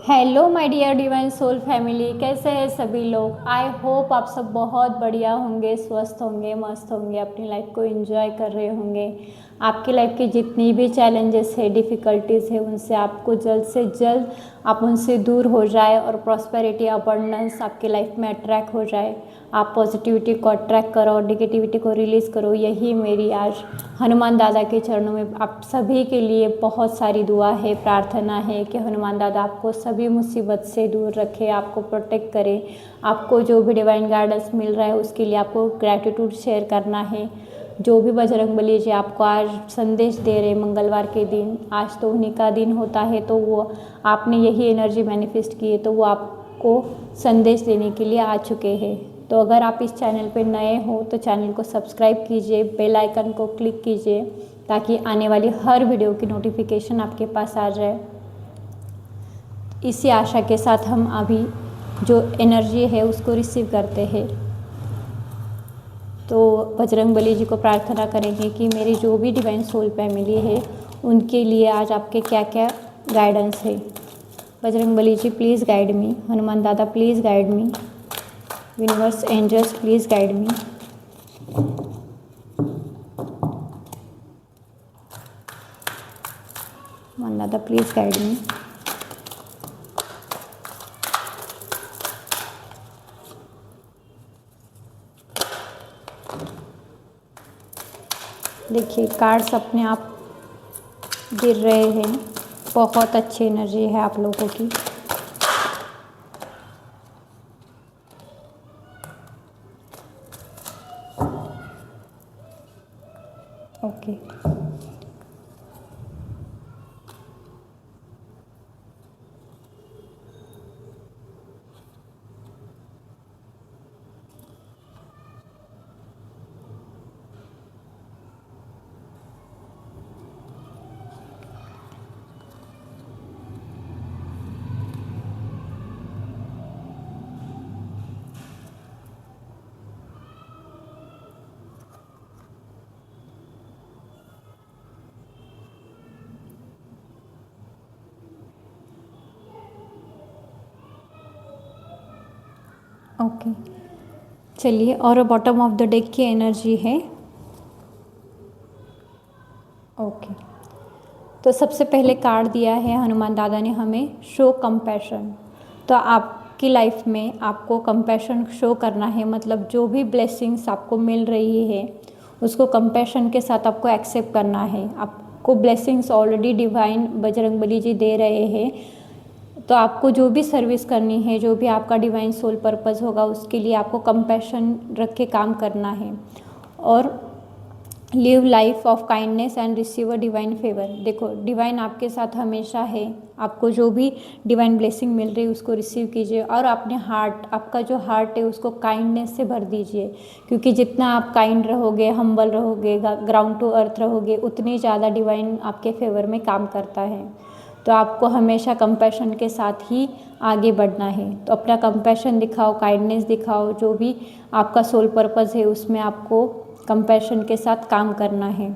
Hello my dear divine soul family, कैसे हैं सभी लोग। आई होप आप सब बहुत बढ़िया होंगे, स्वस्थ होंगे, मस्त होंगे, अपनी लाइफ को एंजॉय कर रहे होंगे। आपकी लाइफ की जितनी भी चैलेंजेस है, डिफ़िकल्टीज़ है, उनसे आपको जल्द से जल्द आप उनसे दूर हो जाए और प्रॉस्पेरिटी अबंडेंस आपकी लाइफ में अट्रैक्ट हो जाए। आप पॉजिटिविटी को अट्रैक्ट करो और नेगेटिविटी को रिलीज़ करो। यही मेरी आज हनुमान दादा के चरणों में आप सभी के लिए बहुत सारी दुआ है, प्रार्थना है कि हनुमान दादा आपको सभी मुसीबत से दूर रखे, आपको प्रोटेक्ट करे। आपको जो भी डिवाइन गाइडेंस मिल रहा है उसके लिए आपको ग्रैटिट्यूड शेयर करना है। जो भी बजरंगबली जी आपको आज संदेश दे रहे मंगलवार के दिन, आज तो उन्हीं का दिन होता है, तो वो आपने यही एनर्जी मैनिफेस्ट की है, तो वो आपको संदेश देने के लिए आ चुके हैं। तो अगर आप इस चैनल पे नए हो तो चैनल को सब्सक्राइब कीजिए, बेल आइकन को क्लिक कीजिए ताकि आने वाली हर वीडियो की नोटिफिकेशन आपके पास आ जाए। इसी आशा के साथ हम अभी जो एनर्जी है उसको रिसीव करते हैं। तो बजरंगबली जी को प्रार्थना करेंगे कि मेरी जो भी डिवाइन सोल फैमिली है उनके लिए आज आपके क्या क्या गाइडेंस है। Bajrangbali ji please guide me, Hanuman दादा please guide me, universe angels please guide me. Hanuman दादा प्लीज़ गाइड मी। देखिए कार्ड्स अपने आप गिर रहे हैं। बहुत अच्छी एनर्जी है आप लोगों की। ओके ओके चलिए, और बॉटम ऑफ द डेक की एनर्जी है। ओके तो सबसे पहले कार्ड दिया है हनुमान दादा ने हमें, शो कंपैशन। तो आपकी लाइफ में आपको कंपैशन शो करना है, मतलब जो भी ब्लेसिंग्स आपको मिल रही है उसको कंपैशन के साथ आपको एक्सेप्ट करना है। आपको blessings already divine Bajrangbali ji दे रहे हैं, तो आपको जो भी सर्विस करनी है, जो भी आपका डिवाइन सोल पर्पस होगा उसके लिए आपको कंपैशन रख के काम करना है और live life of kindness and receive a divine favour. देखो डिवाइन आपके साथ हमेशा है। आपको जो भी डिवाइन ब्लेसिंग मिल रही है उसको रिसीव कीजिए और अपने हार्ट, आपका जो हार्ट है उसको काइंडनेस से भर दीजिए, क्योंकि जितना आप काइंड रहोगे, हम्बल रहोगे, ग्राउंड टू अर्थ रहोगे, उतनी ज़्यादा डिवाइन आपके फेवर में काम करता है। तो आपको हमेशा कंपैशन के साथ ही आगे बढ़ना है। तो अपना कंपैशन दिखाओ, काइंडनेस दिखाओ, जो भी आपका सोल पर्पस है उसमें आपको कंपैशन के साथ काम करना है।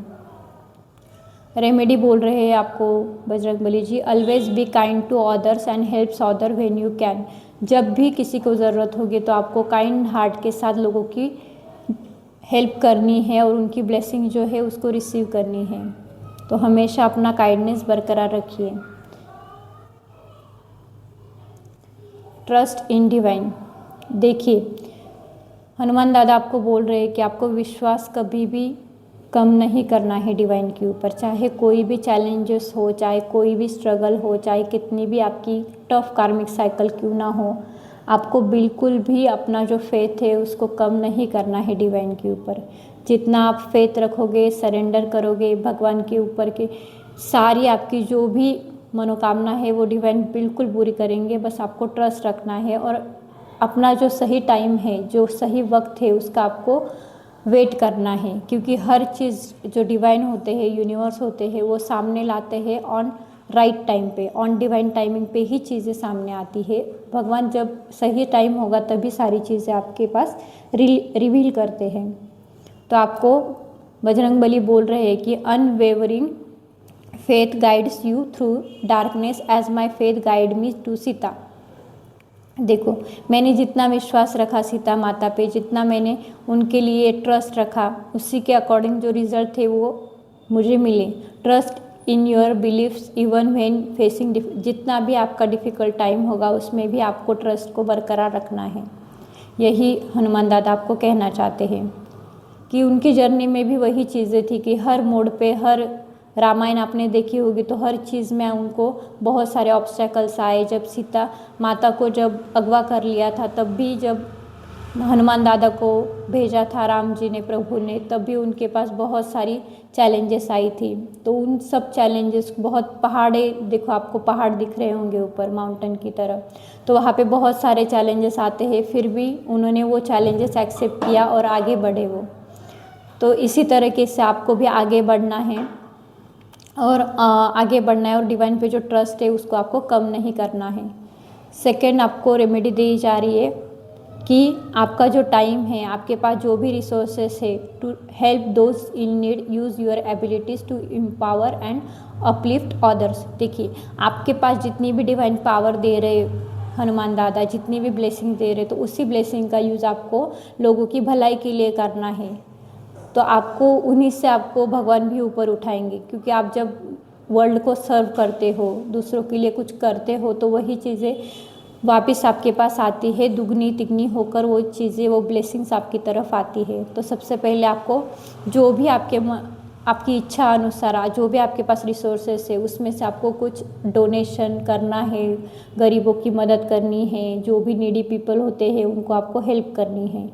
रेमेडी बोल रहे हैं आपको Bajrangbali ji, always be kind to others and helps other when you can. जब भी किसी को ज़रूरत होगी तो आपको काइंड हार्ट के साथ लोगों की हेल्प करनी है और उनकी ब्लेसिंग जो है उसको रिसीव करनी है। तो हमेशा अपना काइंडनेस बरकरार रखिए। Trust in divine. देखिए हनुमान दादा आपको बोल रहे हैं कि आपको विश्वास कभी भी कम नहीं करना है डिवाइन के ऊपर। चाहे कोई भी चैलेंजेस हो, चाहे कोई भी स्ट्रगल हो, चाहे कितनी भी आपकी टफ कार्मिक साइकिल क्यों ना हो, आपको बिल्कुल भी अपना जो फेथ है उसको कम नहीं करना है डिवाइन के ऊपर। जितना आप फेथ रखोगे, सरेंडर करोगे भगवान के ऊपर के, सारी आपकी जो भी मनोकामना है वो डिवाइन बिल्कुल पूरी करेंगे। बस आपको ट्रस्ट रखना है और अपना जो सही टाइम है, जो सही वक्त है उसका आपको वेट करना है, क्योंकि हर चीज़ जो डिवाइन होते हैं, यूनिवर्स होते हैं, वो सामने लाते हैं ऑन राइट टाइम पे, ऑन डिवाइन टाइमिंग पे ही चीज़ें सामने आती है। भगवान जब सही टाइम होगा तभी सारी चीज़ें आपके पास रिवील करते हैं। तो आपको बजरंगबली बोल रहे हैं कि unwavering faith guides you through darkness as my faith guide me to Sita. देखो, मैंने जितना विश्वास रखा सीता माता पे, जितना मैंने उनके लिए ट्रस्ट रखा, उसी के अकॉर्डिंग जो रिजल्ट थे वो मुझे मिले। Trust in your believes even when facing, जितना भी आपका डिफ़िकल्ट टाइम होगा उसमें भी आपको ट्रस्ट को बरकरार रखना है। यही हनुमान दादा आपको कहना चाहते हैं कि उनकी जर्नी में भी वही चीज़ें थी कि हर मोड़ पे, हर रामायण आपने देखी होगी तो हर चीज़ में उनको बहुत सारे ऑब्स्टेकल्स आए। जब सीता माता को जब अगवा कर लिया था, तब भी जब हनुमान दादा को भेजा था राम जी ने, प्रभु ने, तब भी उनके पास बहुत सारी चैलेंजेस आई थी। तो उन सब चैलेंजेस, बहुत पहाड़े, देखो आपको पहाड़ दिख रहे होंगे ऊपर माउंटेन की तरफ, तो वहाँ पे बहुत सारे चैलेंजेस आते हैं, फिर भी उन्होंने वो चैलेंजेस एक्सेप्ट किया और आगे बढ़े वो। तो इसी तरीके से आपको भी आगे बढ़ना है और आगे बढ़ना है और डिवाइन पे जो ट्रस्ट है उसको आपको कम नहीं करना है। सेकंड, आपको रेमेडी दी जा रही है कि आपका जो टाइम है, आपके पास जो भी रिसोर्सेस है, to help those in need, use your abilities to empower and uplift others. देखिए, आपके पास जितनी भी डिवाइन पावर दे रहे हनुमान दादा, जितनी भी ब्लेसिंग दे रहे, तो उसी ब्लेसिंग का यूज़ आपको लोगों की भलाई के लिए करना है। तो आपको उन्हीं से आपको भगवान भी ऊपर उठाएंगे, क्योंकि आप जब वर्ल्ड को सर्व करते हो, दूसरों के लिए कुछ करते हो, तो वही चीज़ें वापस आपके पास आती है, दुगनी तिगनी होकर वो चीज़ें, वो ब्लेसिंग्स आपकी तरफ आती है। तो सबसे पहले आपको जो भी आपकी इच्छा अनुसार जो भी आपके पास रिसोर्सेस है उसमें से आपको कुछ डोनेशन करना है, गरीबों की मदद करनी है, जो भी नीडी पीपल होते हैं उनको आपको हेल्प करनी है।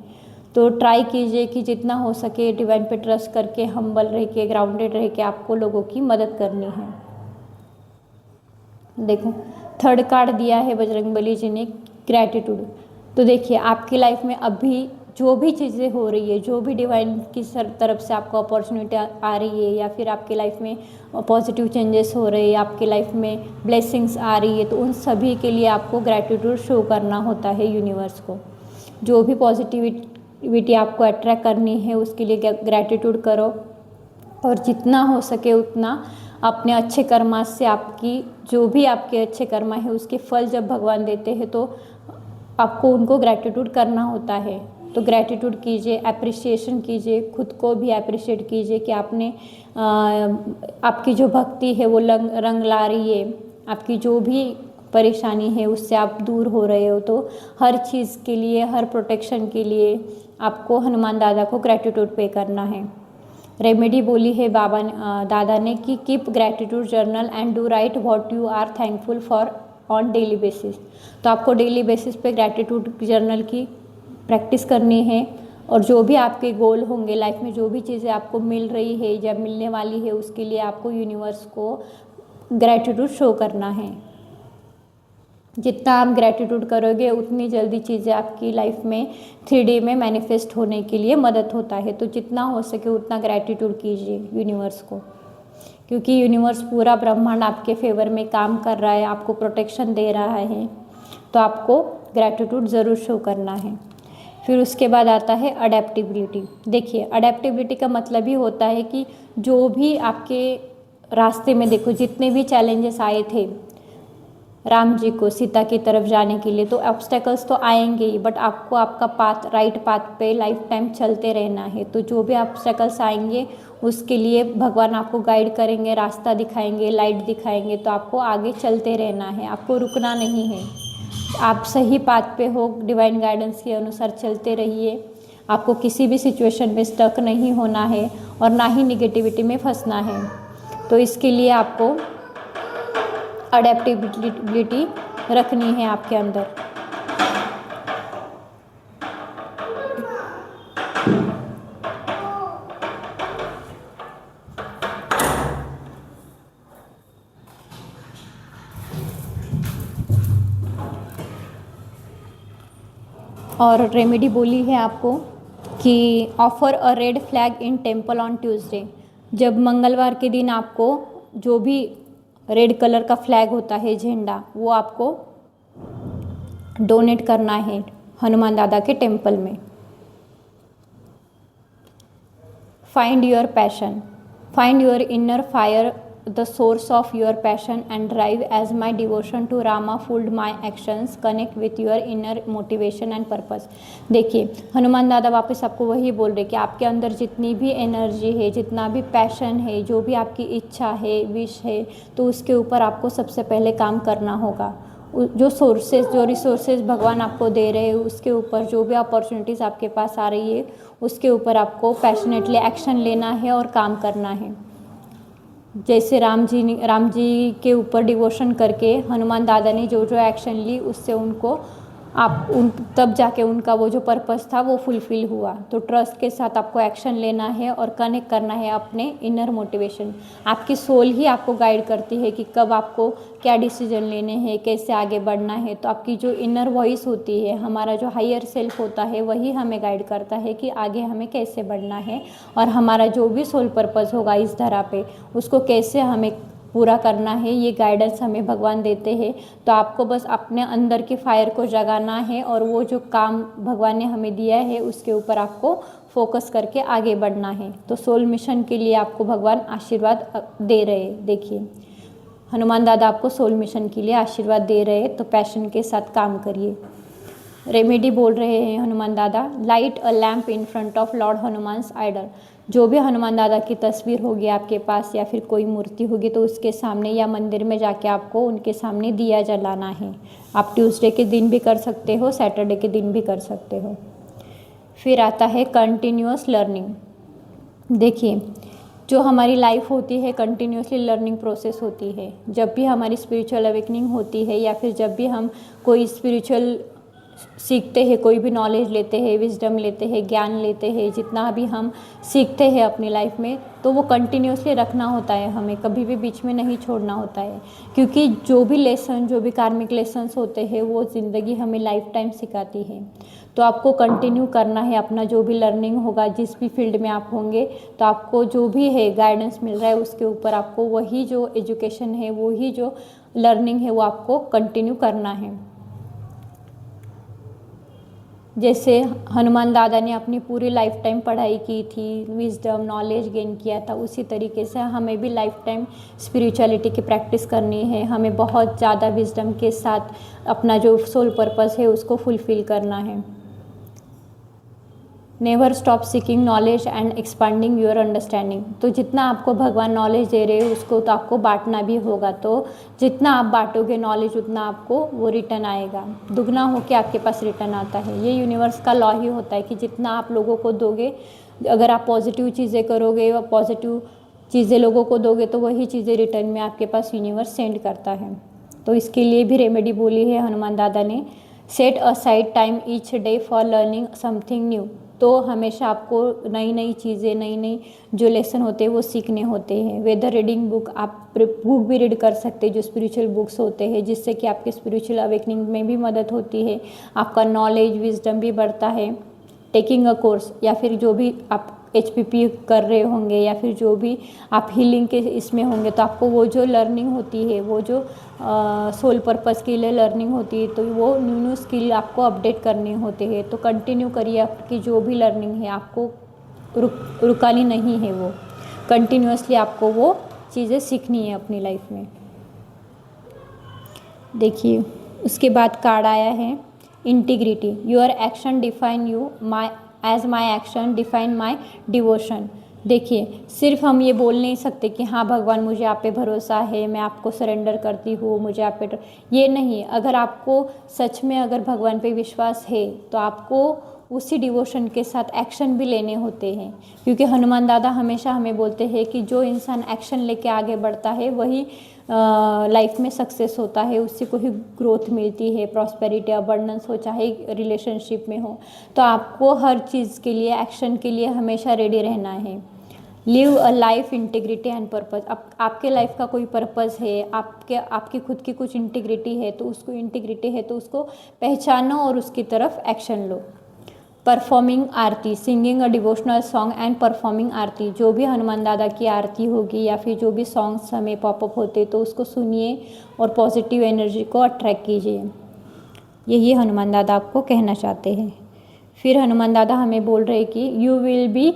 तो ट्राई कीजिए कि जितना हो सके डिवाइन पे ट्रस्ट करके, हम्बल रह के, ग्राउंडेड रह के आपको लोगों की मदद करनी है। देखो, थर्ड कार्ड दिया है बजरंगबली जी ने, ग्रैटिट्यूड। तो देखिए, आपकी लाइफ में अभी जो भी चीज़ें हो रही है, जो भी डिवाइन की तरफ से आपको अपॉर्चुनिटी आ रही है, या फिर आपकी लाइफ में पॉजिटिव चेंजेस हो रहे हैं, आपकी लाइफ में ब्लेसिंग्स आ रही है, तो उन सभी के लिए आपको ग्रैटिट्यूड शो करना होता है यूनिवर्स को। जो भी पॉजिटिविटी आपको अट्रैक्ट करनी है उसके लिए ग्रैटिट्यूड करो, और जितना हो सके उतना अपने अच्छे कर्मा से, आपकी जो भी आपके अच्छे कर्मा है उसके फल जब भगवान देते हैं तो आपको उनको ग्रैटिट्यूड करना होता है। तो ग्रैटिट्यूड कीजिए, अप्रिसिएशन कीजिए, खुद को भी अप्रिशिएट कीजिए कि आपने आपकी जो भक्ति है वो रंग ला रही है, आपकी जो भी परेशानी है उससे आप दूर हो रहे हो। तो हर चीज़ के लिए, हर प्रोटेक्शन के लिए आपको हनुमान दादा को ग्रैटिट्यूड पे करना है। रेमेडी बोली है दादा ने कि keep gratitude journal and do write what you are thankful for on daily basis. तो आपको डेली बेसिस पे ग्रैटिट्यूड जर्नल की प्रैक्टिस करनी है, और जो भी आपके गोल होंगे लाइफ में, जो भी चीज़ें आपको मिल रही है या मिलने वाली है, उसके लिए आपको यूनिवर्स को ग्रैटिट्यूड शो करना है। जितना आप ग्रैटिट्यूड करोगे उतनी जल्दी चीज़ें आपकी लाइफ में 3D में मैनिफेस्ट होने के लिए मदद होता है। तो जितना हो सके उतना ग्रैटिट्यूड कीजिए यूनिवर्स को, क्योंकि यूनिवर्स पूरा ब्रह्मांड आपके फेवर में काम कर रहा है, आपको प्रोटेक्शन दे रहा है, तो आपको ग्रैटिट्यूड ज़रूर शो करना है। फिर उसके बाद आता है अडेप्टिबिलिटी। देखिए, अडेप्टिबिलिटी का मतलब ही होता है कि जो भी आपके रास्ते में, देखो जितने भी चैलेंजेस आए थे राम जी को सीता की तरफ जाने के लिए, तो ऑब्स्टेकल्स तो आएंगे ही, बट आपको आपका पाथ, राइट पाथ पे लाइफ टाइम चलते रहना है। तो जो भी ऑब्स्टेकल्स आएंगे उसके लिए भगवान आपको गाइड करेंगे, रास्ता दिखाएंगे, लाइट दिखाएंगे, तो आपको आगे चलते रहना है, आपको रुकना नहीं है। आप सही पाथ पे हो, डिवाइन गाइडेंस के अनुसार चलते रहिए। आपको किसी भी सिचुएशन में स्टक नहीं होना है और ना ही निगेटिविटी में फंसना है। तो इसके लिए आपको अडेप्टिबिलिटी रखनी है आपके अंदर। और रेमेडी बोली है आपको कि offer a red flag in temple on Tuesday. जब मंगलवार के दिन आपको जो भी रेड कलर का फ्लैग होता है, झंडा, वो आपको डोनेट करना है हनुमान दादा के टेम्पल में। Find your passion, find your inner fire the source of your passion and drive as my devotion to Rama fueled my actions. Connect with your inner motivation and purpose. देखिए हनुमान दादा वापस आपको वही बोल रहे कि आपके अंदर जितनी भी एनर्जी है, जितना भी पैशन है, जो भी आपकी इच्छा है, विश है, तो उसके ऊपर आपको सबसे पहले काम करना होगा। जो रिसोर्सेज भगवान आपको दे रहे हैं, उसके ऊपर जो भी अपॉर्चुनिटीज़ आपके पास आ रही है, उसके ऊपर आपको पैशनेटली एक्शन लेना है और काम करना है। जैसे राम जी के ऊपर डिवोशन करके हनुमान दादा ने जो जो एक्शन ली, उससे उनको तब जाके उनका वो जो पर्पस था वो फुलफिल हुआ। तो ट्रस्ट के साथ आपको एक्शन लेना है और कनेक्ट करना है अपने इनर मोटिवेशन। आपकी सोल ही आपको गाइड करती है कि कब आपको क्या डिसीजन लेने हैं, कैसे आगे बढ़ना है। तो आपकी जो इनर वॉइस होती है, हमारा जो हायर सेल्फ होता है, वही हमें गाइड करता है कि आगे हमें कैसे बढ़ना है और हमारा जो भी सोल पर्पस होगा इस धरा पे, उसको कैसे हमें पूरा करना है, ये गाइडेंस हमें भगवान देते हैं। तो आपको बस अपने अंदर के फायर को जगाना है और वो जो काम भगवान ने हमें दिया है उसके ऊपर आपको फोकस करके आगे बढ़ना है। तो सोल मिशन के लिए आपको भगवान आशीर्वाद दे रहे हैं। देखिए हनुमान दादा आपको सोल मिशन के लिए आशीर्वाद दे रहे हैं, तो पैशन के साथ काम करिए। रेमेडी बोल रहे हैं हनुमान दादा, light a lamp in front of lord Hanuman's idol. जो भी हनुमान दादा की तस्वीर होगी आपके पास या फिर कोई मूर्ति होगी, तो उसके सामने या मंदिर में जाके आपको उनके सामने दिया जलाना है। आप ट्यूसडे के दिन भी कर सकते हो, सैटरडे के दिन भी कर सकते हो। फिर आता है कंटिन्यूअस लर्निंग। देखिए जो हमारी लाइफ होती है कंटिन्यूसली लर्निंग प्रोसेस होती है। जब भी हमारी स्पिरिचुअल अवेकनिंग होती है या फिर जब भी हम कोई स्पिरिचुअल सीखते हैं, कोई भी नॉलेज लेते हैं, विजडम लेते हैं, ज्ञान लेते हैं, जितना भी हम सीखते हैं अपनी लाइफ में, तो वो कंटिन्यूसली रखना होता है, हमें कभी भी बीच में नहीं छोड़ना होता है। क्योंकि जो भी लेसन, जो भी कार्मिक लेसन्स होते हैं, वो ज़िंदगी हमें लाइफ टाइम सिखाती है। तो आपको कंटिन्यू करना है अपना जो भी लर्निंग होगा, जिस भी फील्ड में आप होंगे, तो आपको जो भी है गाइडेंस मिल रहा है उसके ऊपर आपको वही जो एजुकेशन है, वही जो लर्निंग है, वो आपको कंटिन्यू करना है। जैसे हनुमान दादा ने अपनी पूरी लाइफ टाइम पढ़ाई की थी, विजडम नॉलेज गेन किया था, उसी तरीके से हमें भी लाइफ टाइम स्पिरिचुअलिटी की प्रैक्टिस करनी है। हमें बहुत ज़्यादा विजडम के साथ अपना जो सोल पर्पस है उसको फुलफिल करना है। Never stop seeking knowledge and expanding your understanding. तो जितना आपको भगवान नॉलेज दे रहे हैं उसको तो आपको बांटना भी होगा। तो जितना आप बांटोगे नॉलेज, उतना आपको वो रिटर्न आएगा, दुगना होके आपके पास रिटर्न आता है। ये यूनिवर्स का लॉ ही होता है कि जितना आप लोगों को दोगे, अगर आप पॉजिटिव चीज़ें करोगे व पॉजिटिव चीज़ें लोगों को दोगे, तो वही चीज़ें रिटर्न में आपके पास यूनिवर्स सेंड करता है। तो इसके लिए भी रेमेडी बोली है हनुमान दादा ने, set aside time each day for learning something new. तो हमेशा आपको नई नई चीज़ें, नई नई जो लेसन होते हैं वो सीखने होते हैं। वेदर रीडिंग बुक, आप बुक भी रीड कर सकते हैं जो स्पिरिचुअल बुक्स होते हैं, जिससे कि आपके स्पिरिचुअल अवेकनिंग में भी मदद होती है, आपका नॉलेज विजडम भी बढ़ता है। टेकिंग अ कोर्स, या फिर जो भी आप HPP कर रहे होंगे या फिर जो भी आप हीलिंग के इसमें होंगे, तो आपको वो जो लर्निंग होती है, वो जो सोल पर्पस के लिए लर्निंग होती है, तो वो न्यू स्किल आपको अपडेट करने होते हैं। तो कंटिन्यू करिए, आपकी जो भी लर्निंग है आपको रुकानी नहीं है, वो कंटिन्यूसली आपको वो चीज़ें सीखनी है अपनी लाइफ में। देखिए उसके बाद कार्ड आया है integrity. Your action define you, my as my action define my devotion. देखिए सिर्फ हम ये बोल नहीं सकते कि हाँ भगवान मुझे आप पे भरोसा है, मैं आपको सरेंडर करती हूँ, मुझे आप पे, ये नहीं। अगर आपको सच में अगर भगवान पे विश्वास है, तो आपको उसी डिवोशन के साथ एक्शन भी लेने होते हैं। क्योंकि हनुमान दादा हमेशा हमें बोलते हैं कि जो इंसान एक्शन लेके आगे बढ़ता है वही लाइफ में सक्सेस होता है, उससे को ही ग्रोथ मिलती है, प्रॉस्पेरिटी, अबंडेंस हो, चाहे रिलेशनशिप में हो। तो आपको हर चीज़ के लिए, एक्शन के लिए हमेशा रेडी रहना है। Live a life integrity and purpose. आपके लाइफ का कोई पर्पस है, आपकी खुद की कुछ इंटीग्रिटी है, तो उसको पहचानो और उसकी तरफ एक्शन लो। Performing aarti, singing a devotional song and performing aarti. जो भी हनुमान दादा की आरती होगी या फिर जो भी सॉन्ग्स हमें पॉपअप होते, तो उसको सुनिए और पॉजिटिव एनर्जी को अट्रैक्ट कीजिए। यही हनुमान दादा आपको कहना चाहते हैं। फिर हनुमान दादा हमें बोल रहे हैं कि यू विल बी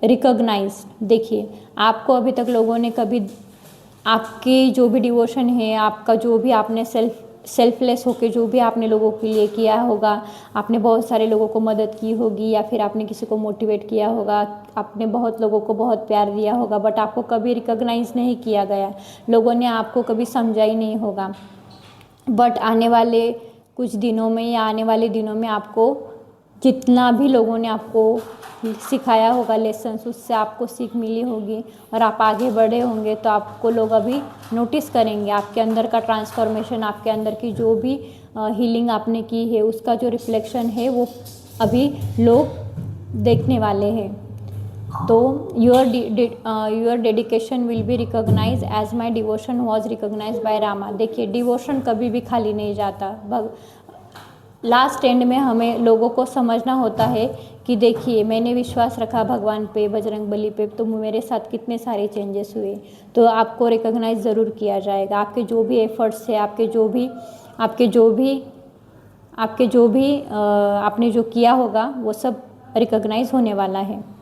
रिकॉग्नाइज्ड। देखिए आपको अभी तक लोगों ने कभी आपकी जो भी डिवोशन है, आपका जो भी आपने सेल्फलेस होके जो भी आपने लोगों के लिए किया होगा, आपने बहुत सारे लोगों को मदद की होगी या फिर आपने किसी को मोटिवेट किया होगा, आपने बहुत लोगों को बहुत प्यार दिया होगा, बट आपको कभी रिकॉग्नाइज नहीं किया गया, लोगों ने आपको कभी समझा ही नहीं होगा। बट आने वाले कुछ दिनों में या आने वाले दिनों में आपको जितना भी लोगों ने आपको सिखाया होगा लेसन्स, उससे आपको सीख मिली होगी और आप आगे बढ़े होंगे, तो आपको लोग अभी नोटिस करेंगे। आपके अंदर का ट्रांसफॉर्मेशन, आपके अंदर की जो भी हीलिंग आपने की है, उसका जो रिफ्लेक्शन है वो अभी लोग देखने वाले हैं। तो your dedication will be recognise as my devotion was recognise by Rama. देखिए, डिवोशन कभी भी खाली नहीं जाता। लास्ट एंड में हमें लोगों को समझना होता है कि देखिए, मैंने विश्वास रखा भगवान पे, बजरंगबली पे, तो मेरे साथ कितने सारे चेंजेस हुए। तो आपको रिकॉग्नाइज ज़रूर किया जाएगा। आपके जो भी एफर्ट्स है, आपके जो भी आपने जो किया होगा, वो सब रिकॉग्नाइज होने वाला है।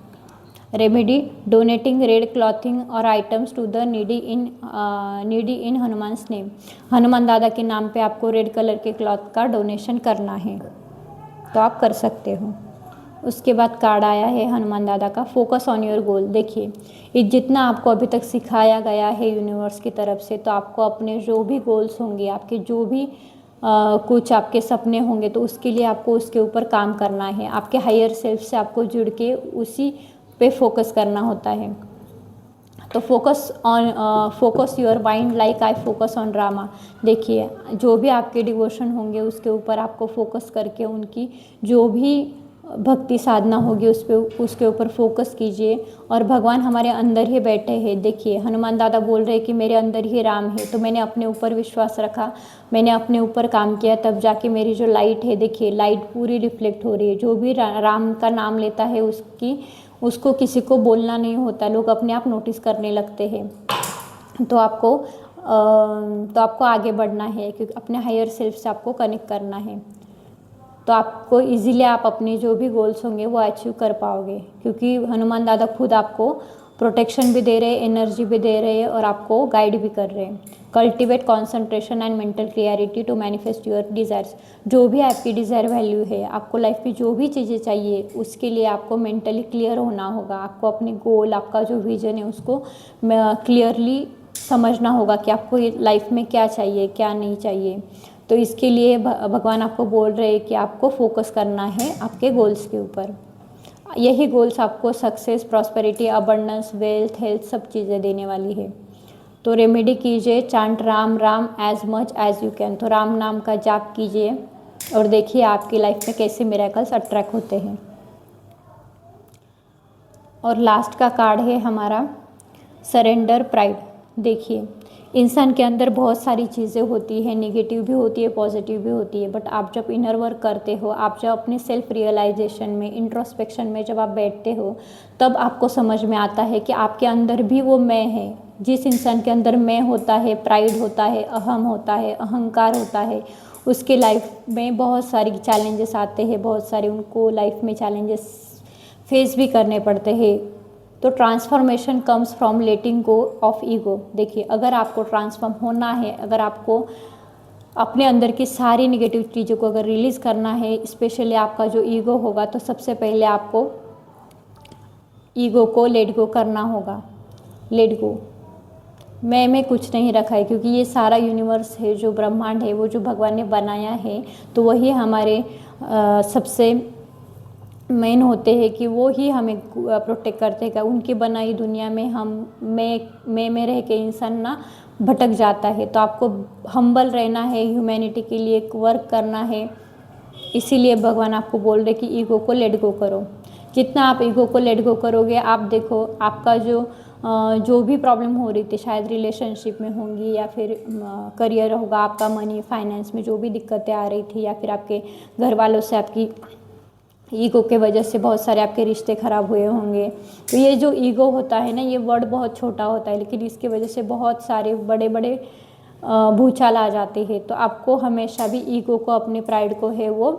रेमेडी, डोनेटिंग रेड क्लॉथिंग और items to the needy in Hanuman's name. Hanuman दादा के नाम पे आपको रेड कलर के क्लॉथ का डोनेशन करना है, तो आप कर सकते हो। उसके बाद कार्ड आया है हनुमान दादा का, फोकस ऑन योर गोल। देखिए, ये जितना आपको अभी तक सिखाया गया है यूनिवर्स की तरफ से, तो आपको अपने जो भी गोल्स होंगे, आपके जो भी कुछ आपके सपने होंगे, तो उसके लिए आपको उसके ऊपर काम करना है। आपके हायर सेल्फ से आपको जुड़ के उसी पे फोकस करना होता है। तो focus your mind like I focus on Rama. देखिए, जो भी आपके डिवोशन होंगे उसके ऊपर आपको फोकस करके उनकी जो भी भक्ति साधना होगी उसके ऊपर फोकस कीजिए। और भगवान हमारे अंदर ही बैठे हैं। देखिए, हनुमान दादा बोल रहे हैं कि मेरे अंदर ही राम है, तो मैंने अपने ऊपर विश्वास रखा, मैंने अपने ऊपर काम किया, तब जाके मेरी जो लाइट है, देखिए लाइट पूरी रिफ्लेक्ट हो रही है। जो भी राम का नाम लेता है उसको किसी को बोलना नहीं होता, लोग अपने आप नोटिस करने लगते हैं। तो आपको आगे बढ़ना है, क्योंकि अपने हायर सेल्फ से आपको कनेक्ट करना है। तो आपको इजीली आप अपने जो भी गोल्स होंगे वो अचीव कर पाओगे, क्योंकि हनुमान दादा खुद आपको प्रोटेक्शन भी दे रहे हैं, एनर्जी भी दे रहे हैं और आपको गाइड भी कर रहे हैं। Cultivate concentration and mental clarity to manifest your desires. जो भी आपकी डिज़ायर वैल्यू है, आपको लाइफ में जो भी चीज़ें चाहिए, उसके लिए आपको मेंटली क्लियर होना होगा। आपको अपने गोल, आपका जो विजन है, उसको क्लियरली समझना होगा कि आपको ये लाइफ में क्या चाहिए, क्या नहीं चाहिए। तो इसके लिए भगवान आपको बोल रहे हैं कि आपको फोकस करना है आपके गोल्स के ऊपर। यही गोल्स आपको success, prosperity, abundance, wealth, health सब चीज़ें देने वाली है। तो रेमेडी कीजिए, chant Ram Ram as much as you can. तो राम नाम का जाप कीजिए और देखिए आपकी लाइफ में कैसे मिरेकल्स अट्रैक्ट होते हैं। और लास्ट का कार्ड है हमारा सरेंडर प्राइड। देखिए, इंसान के अंदर बहुत सारी चीज़ें होती है, नेगेटिव भी होती है, पॉजिटिव भी होती है, बट आप जब इनर वर्क करते हो, आप जब अपने सेल्फ रियलाइजेशन में, इंट्रोस्पेक्शन में जब आप बैठते हो, तब आपको समझ में आता है कि आपके अंदर भी वो मैं है। जिस इंसान के अंदर मैं होता है, प्राइड होता है, अहम होता है, अहंकार होता है, उसके लाइफ में बहुत सारी चैलेंजेस आते हैं, बहुत सारे उनको लाइफ में चैलेंजेस फेस भी करने पड़ते हैं। तो transformation comes from letting go of ego. देखिए, अगर आपको ट्रांसफॉर्म होना है, अगर आपको अपने अंदर की सारी निगेटिव चीज़ों को अगर रिलीज़ करना है, स्पेशली आपका जो ईगो होगा, तो सबसे पहले आपको ईगो को लेट गो करना होगा। लेट गो, मैं कुछ नहीं रखा है, क्योंकि ये सारा यूनिवर्स है, जो ब्रह्मांड है, वो जो भगवान ने बनाया है, तो वही हमारे सबसे मेन होते हैं कि वो ही हमें प्रोटेक्ट करते हैं। उनकी बनाई दुनिया में मैं रह के इंसान ना भटक जाता है। तो आपको हम्बल रहना है, ह्यूमैनिटी के लिए वर्क करना है। इसीलिए भगवान आपको बोल रहे कि ईगो को लेट गो करो। जितना आप ईगो को लेट गो करोगे, आप देखो आपका जो भी प्रॉब्लम हो रही थी, शायद रिलेशनशिप में होंगी या फिर करियर होगा आपका, मनी फाइनेंस में जो भी दिक्कतें आ रही थी, या फिर आपके घर वालों से आपकी ईगो के वजह से बहुत सारे आपके रिश्ते ख़राब हुए होंगे। तो ये जो ईगो होता है ना, ये वर्ड बहुत छोटा होता है, लेकिन इसकी वजह से बहुत सारे बड़े बड़े भूचाल आ जाते हैं। तो आपको हमेशा भी ईगो को, अपने प्राइड को है वो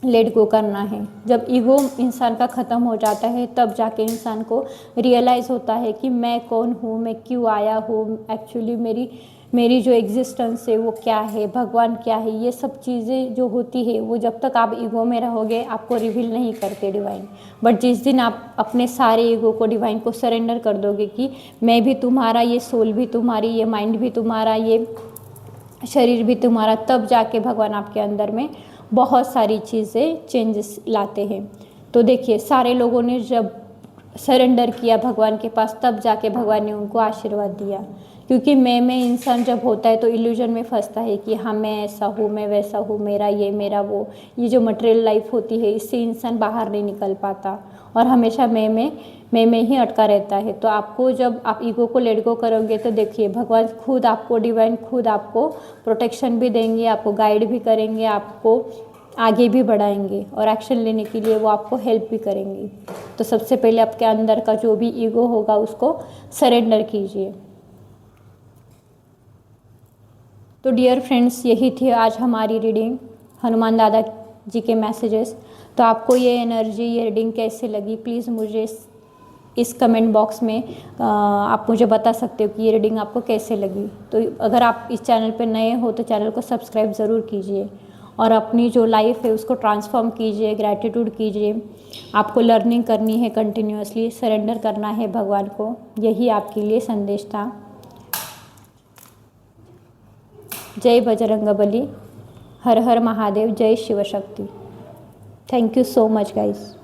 लेट गो करना है। जब ईगो इंसान का ख़त्म हो जाता है तब जाके इंसान को रियलाइज़ होता है कि मैं कौन हूँ, मैं क्यों आया हूँ, एक्चुअली मेरी जो एग्जिस्टेंस है वो क्या है, भगवान क्या है। ये सब चीज़ें जो होती है वो जब तक आप ईगो में रहोगे आपको रिवील नहीं करते डिवाइन। बट जिस दिन आप अपने सारे ईगो को डिवाइन को सरेंडर कर दोगे कि मैं भी तुम्हारा, ये सोल भी तुम्हारी, ये माइंड भी तुम्हारा, ये शरीर भी तुम्हारा, तब जाके भगवान आपके अंदर में बहुत सारी चीज़ें चेंजेस लाते हैं। तो देखिए सारे लोगों ने जब सरेंडर किया भगवान के पास तब जाके भगवान ने उनको आशीर्वाद दिया। क्योंकि मैं इंसान जब होता है तो इल्यूजन में फंसता है कि हाँ मैं ऐसा हूँ, मैं वैसा हूँ, मेरा ये मेरा वो, ये जो मटेरियल लाइफ होती है इससे इंसान बाहर नहीं निकल पाता और हमेशा मैं ही अटका रहता है। तो आपको जब आप ईगो को लेट गो करोगे तो देखिए भगवान खुद आपको, डिवाइन खुद आपको प्रोटेक्शन भी देंगे, आपको गाइड भी करेंगे, आपको आगे भी बढ़ाएंगे और एक्शन लेने के लिए वो आपको हेल्प भी करेंगे। तो सबसे पहले आपके अंदर का जो भी ईगो होगा उसको सरेंडर कीजिए। तो डियर फ्रेंड्स, यही थी आज हमारी रीडिंग, हनुमान दादा जी के मैसेजेस। तो आपको ये एनर्जी, ये रीडिंग कैसे लगी प्लीज़ मुझे इस कमेंट बॉक्स में आप मुझे बता सकते हो कि ये रीडिंग आपको कैसे लगी। तो अगर आप इस चैनल पर नए हो तो चैनल को सब्सक्राइब ज़रूर कीजिए और अपनी जो लाइफ है उसको ट्रांसफॉर्म कीजिए, ग्रैटिट्यूड कीजिए। आपको लर्निंग करनी है, कंटिन्यूअसली सरेंडर करना है भगवान को, यही आपके लिए संदेश था। जय बजरंगबली, हर हर महादेव, जय Shiv Shakti. Thank you so much guys.